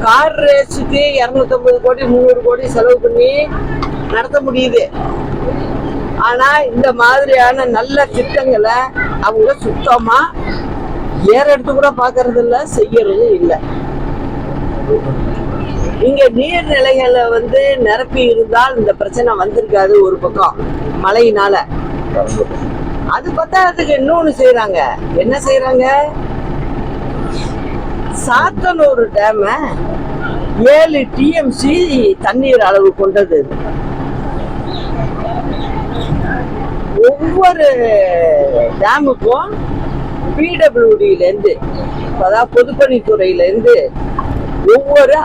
Car ரேஸுக்கு 250 கோடி 300 கோடி செலவு பண்ணி நடத்த முடியுது. ஆனா இந்த மாதிரியான நல்ல திட்டங்களை அவங்க சுத்தமா ஏறெடுத்து கூட பாக்குறது இல்ல, செய்யறது இல்லை. இங்க நீர்நிலைகளை நிரப்பி இருந்தால் இந்த பிரச்சனை வந்திருக்காது. ஒரு பக்கம் மழையினால அது பத்தாததுக்கு இன்னொன்னு செய்யறாங்க. என்ன செய்யறாங்க? சாத்தனூர் டேம 7 TMC தண்ணீர் அளவு கொண்டது. ஒவ்வொரு டேமுக்கும் PWDல இருந்து, அதாவது பொதுப்பணித்துறையில இருந்து ஒவ்வொரு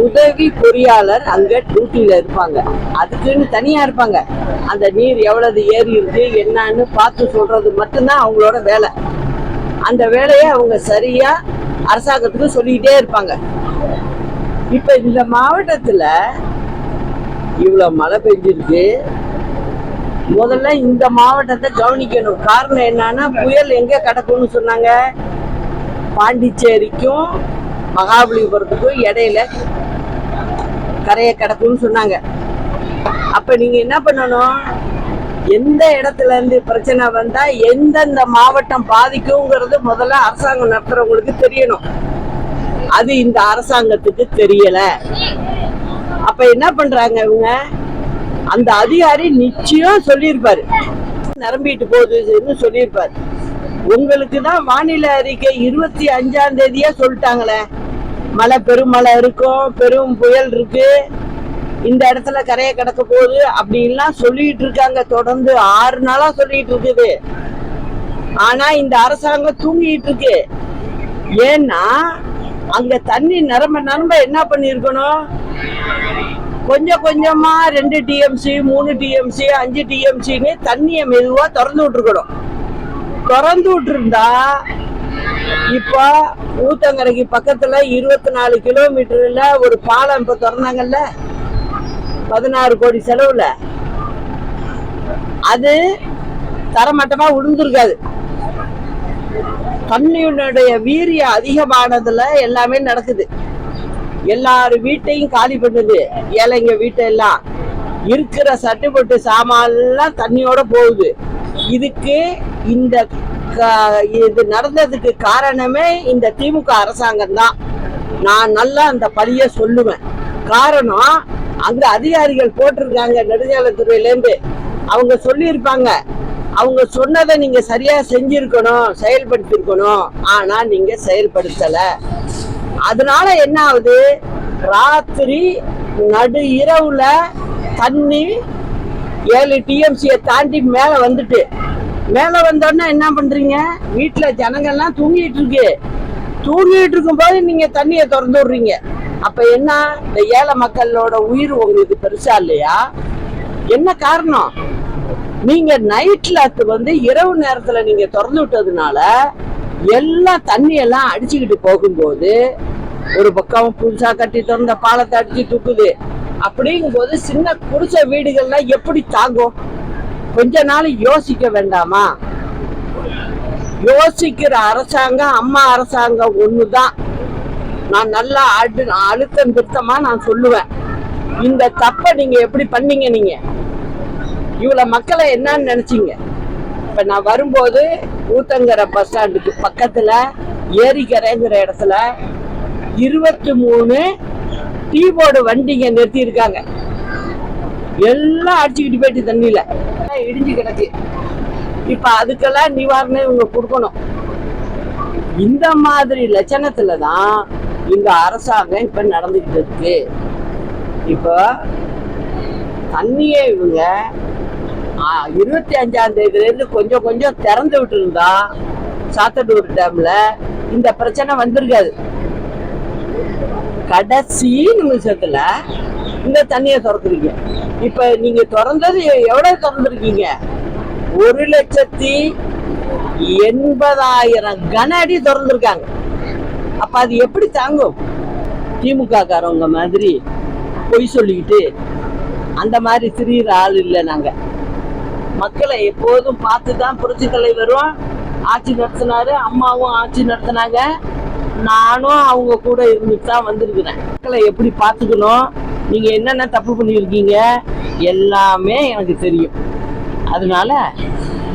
உதவி பொறியாளர் அங்க டியூட்டியில இருப்பாங்க. அதுக்குன்னு தனியா இருப்பாங்க. அந்த நீர் எவ்வளவு ஏறி இருக்கு என்னன்னு பார்த்து சொல்றது மட்டும்தான் அவங்களோட வேலை. அந்த வேலையை அவங்க சரியா அரசாங்கத்துக்கு சொல்லிக்கிட்டே இருப்பாங்க. இப்ப இந்த மாவட்டத்துல இவ்வளவு மழை பெஞ்சிருக்கு. முதல்ல இந்த மாவட்டத்தை கவனிக்கணும். காரணம் என்னன்னா, புயல் எங்க கிடக்கும்னு சொன்னாங்க? பாண்டிச்சேரிக்கும் மகாபலிபுரத்துக்கும் இடையில கரையை கிடக்கும்னு சொன்னாங்க. அப்ப நீங்க என்ன பண்ணணும்? எந்த இடத்துல இருந்து பிரச்சனை வந்தா எந்தெந்த மாவட்டம் பாதிக்குங்கிறது முதல்ல அரசாங்கம் நடத்துறவங்களுக்கு தெரியணும். அது இந்த அரசாங்கத்துக்கு தெரியல. அப்ப என்ன பண்றாங்க இவங்க? அந்த அதிகாரி நிச்சயம் சொல்லியிருப்பாரு, நிரம்பிட்டு போகுதுன்னு சொல்லியிருப்பாரு. உங்களுக்கு தான் வானிலை அறிக்கை 25ஆம் தேதியே சொல்லிட்டாங்களே, மழை பெருமழை இருக்கும், பெரும் புயல் இருக்கு, இந்த இடத்துல கரையை கிடக்க போகுது அப்படின்லாம் சொல்லிட்டு இருக்காங்க. தொடர்ந்து 6 நாளா சொல்லிட்டு இருக்குது. ஆனா இந்த அரசாங்கம் தூங்கிட்டு இருக்கு. ஏன்னா அங்க தண்ணி நிரம்ப என்ன பண்ணிருக்கணும்? கொஞ்சம் கொஞ்சமா 2 TMC 3 TMC 5 TMCன்னு தண்ணியை மெதுவா திறந்து விட்டுருக்கணும். திறந்து விட்டுருந்தா இப்ப ஊத்தங்கரைக்கு பக்கத்துல 24 கிலோமீட்டர்ல ஒரு பாலம் இப்ப திறந்தாங்கல்ல, 16 கோடி செலவுல, அது தரமட்டமா விழுந்திருக்காது. தண்ணியுடைய வீரியம் அதிகமானதுல எல்லாமே நடக்குது. எல்லாரு வீட்டையும் காலி பண்ணுது. ஏழைங்க வீட்டெல்லாம் இருக்கிற சட்டுப்பட்டு சாமான்லாம் தண்ணியோட போகுது. இதுக்கு இது நடந்ததுக்கு காரணமே இந்த திமுக அரசாங்கம் தான். நான் நல்லா அந்த பழிய சொல்லுவேன். காரணம், அங்க அதிகாரிகள் போட்டிருக்காங்க நெடுஞ்சாலைத்துறையில இருந்து. அவங்க சொல்லியிருப்பாங்க, அவங்க சொன்னதை நீங்க சரியா செஞ்சிருக்கணும், செயல்படுத்திருக்கணும். ஆனா நீங்க செயல்படுத்தல. அதனால என்ன ஆகுது? ராத்திரி நடு இரவுல தண்ணி 7 TMCயை தாண்டி மேல வந்துட்டு, மேல வந்தோன்னா என்ன பண்றீங்க? வீட்டுல ஜனங்கள்லாம் தூங்கிட்டு இருக்கு. தூங்கிட்டு இருக்கும் போது நீங்க தண்ணியை திறந்து விடுறீங்க. அப்ப என்ன? இந்த ஏழை மக்களோட உயிர் உங்களுக்கு பெருசா இல்லையா? என்ன காரணம்? நீங்க நைட்ல இரவு நேரத்துல நீங்க திறந்து விட்டதுனால எல்லாம் தண்ணி எல்லாம் அடிச்சுக்கிட்டு போகும்போது, ஒரு பக்கம் புதுசா கட்டி திறந்த பாலத்தை அடிச்சு தூக்குது. அப்படிங்கும் போது சின்ன குடிசை வீடுகள்லாம் எப்படி தாங்கும்? கொஞ்ச நாள் யோசிக்க வேண்டாமா? யோசிக்கிற அரசாங்கம் அம்மா அரசாங்கம் ஒண்ணுதான். நான் நல்லா அழுத்தம் திருத்தமா நான் சொல்லுவேன். இந்த தப்ப நீங்க எப்படி பண்ணீங்க? நீங்க இவ்வளவு மக்களை என்னன்னு நினைச்சீங்க? இப்ப நான் வரும்போது ஊத்தங்கரை பஸ் ஸ்டாண்டுக்கு பக்கத்துல ஏரிக்கரைங்கிற இடத்துல 23 டீ போர்டு வண்டிங்க நிறுத்தி இருக்காங்க. எல்லாம் அடிச்சுக்கிட்டு போயிட்டு தண்ணியில இடிஞ்சு கிடக்கு. இப்ப அதுக்கெல்லாம் நிவாரணம் இவங்க கொடுக்கணும். இந்த மாதிரி லட்சணத்துலதான் இந்த அரசாங்கம் இப்ப நடந்துகிட்டு இருக்கு. இப்ப தண்ணியை இவங்க 25ஆம் தேதியில இருந்து கொஞ்சம் கொஞ்சம் திறந்து விட்டு இருந்தா சாத்தனூர் டேம்ல இந்த பிரச்சனை வந்திருக்காது. கடைசி நிமிஷத்துல இந்த தண்ணியை திறந்துருக்கீங்க. இப்ப நீங்க திறந்தது எவ்வளவு திறந்துருக்கீங்க? 1,80,000 கன அடி திறந்துருக்காங்க. அப்ப அது எப்படி தாங்கும்? திமுக காரவங்க மாதிரி பொய் சொல்லிக்கிட்டு அந்த மாதிரி திரியிற ஆள் இல்லை. நாங்க மக்களை எப்போதும் பார்த்துதான் புரட்சி தலைவரும் ஆட்சி நடத்தினாரு, அம்மாவும் ஆட்சி நடத்தினாங்க. நானும் அவங்க கூட இருந்துட்டு தான் வந்திருக்கிறேன். மக்களை எப்படி பார்த்துக்கணும், நீங்க என்னென்ன தப்பு பண்ணியிருக்கீங்க எல்லாமே எனக்கு தெரியும். அதனால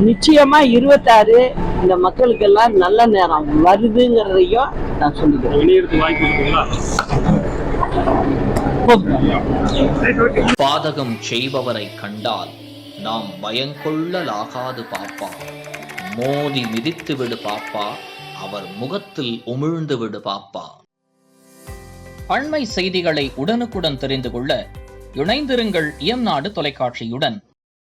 நிச்சயமா 26 இந்த மக்களுக்கெல்லாம் நல்ல நேரம் வருதுங்கிறதையும் நான் சொல்லிக்கிறேன். பாதகம் செய்பவரை கண்டால் நாம் பயங்கொள்ளலாகாது பாப்பா. மோதி மிதித்து விடு பாப்பா, அவர் முகத்தில் உமிழ்ந்து விடு பாப்பா. அண்மை செய்திகளை உடனுக்குடன் தெரிந்து கொள்ள இணைந்திருங்கள் இயம்நாடு தொலைக்காட்சியுடன்.